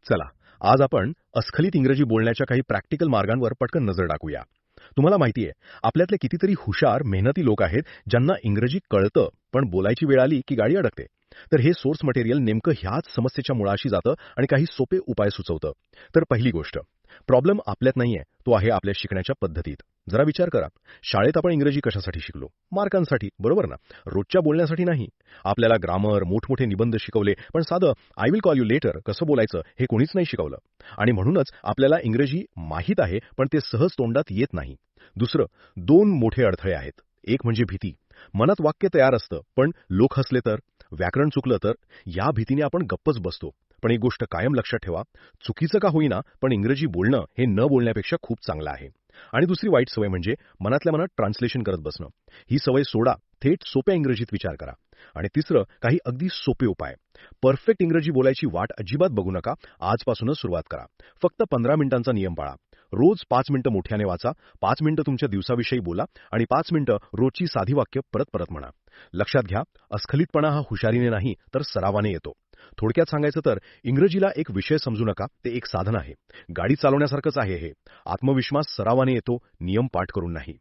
चला, आज आपण अस्खलित इंग्रजी बोलण्याच्या काही प्रॅक्टिकल मार्गांवर पटकन नजर टाकूया. तुम्हाला माहिती आहे, आपल्यातले कितीतरी हुशार, मेहनती लोक आहेत, ज्यांना इंग्रजी कळतं, पण बोलायची वेळ आली की गाडी अडकते. तर हे सोर्स मटेरियल नेमकं ह्याच समस्येच्या मुळाशी जातं आणि काही सोपे उपाय सुचवतं. तर पहिली गोष्ट, प्रॉब्लेम आपल्यात नाहीये, तो आहे आपल्या शिकण्याच्या पद्धतीत. जरा विचार करा, शाळेत आपण इंग्रजी कशासाठी शिकलो? मार्कांसाठी, बरोबर ना? रोजच्या बोलण्यासाठी नाही. आपल्याला ग्रामर, मोठमोठे निबंध शिकवले, पण साधं I will call you later कसं बोलायचं हे कोणीच नाही शिकवलं. आणि म्हणूनच आपल्याला इंग्रजी माहीत आहे, पण ते सहज तोंडात येत नाही. दुसरं, दोन मोठे अडथळे आहेत. एक म्हणजे भीती. मनात वाक्य तयार असतं, पण लोक हसले तर, व्याकरण चुकलं तर, या भीतीने आपण गप्पच बसतो. पण एक गोष्ट कायम लक्षात ठेवा, चुकीचं का होईना, पण इंग्रजी बोलणं हे न बोलण्यापेक्षा खूप चांगलं आहे. आणि दुसरी वाईट सवय म्हणजे मनातल्या मनात ट्रान्सलेशन करत बसणं. ही सवय सोडा, थेट सोप्या इंग्रजीत विचार करा. आणि तिसरं, काही अगदी सोपे उपाय. परफेक्ट इंग्रजी बोलायची वाट अजिबात बघू नका. आजपासूनच सुरुवात करा. फक्त 15 मिनिटांचा नियम पाळा. रोज 5 मिनिटं मोठ्याने वाचा, 5 मिनिटं तुमच्या दिवसाविषयी बोला आणि 5 मिनिटं रोजची साधी वाक्य परत परत म्हणा. लक्षात घ्या, अस्खलितपणा हा हुशारीने नाही तर सरावाने येतो. थोडक्यात सांगायचं तर, इंग्रजीला एक विषय समजू नका, ते एक साधन आहे. गाडी चालवण्यासारखंच आहे हे. आत्मविश्वास सरावाने येतो, नियम पाठ करून नाही.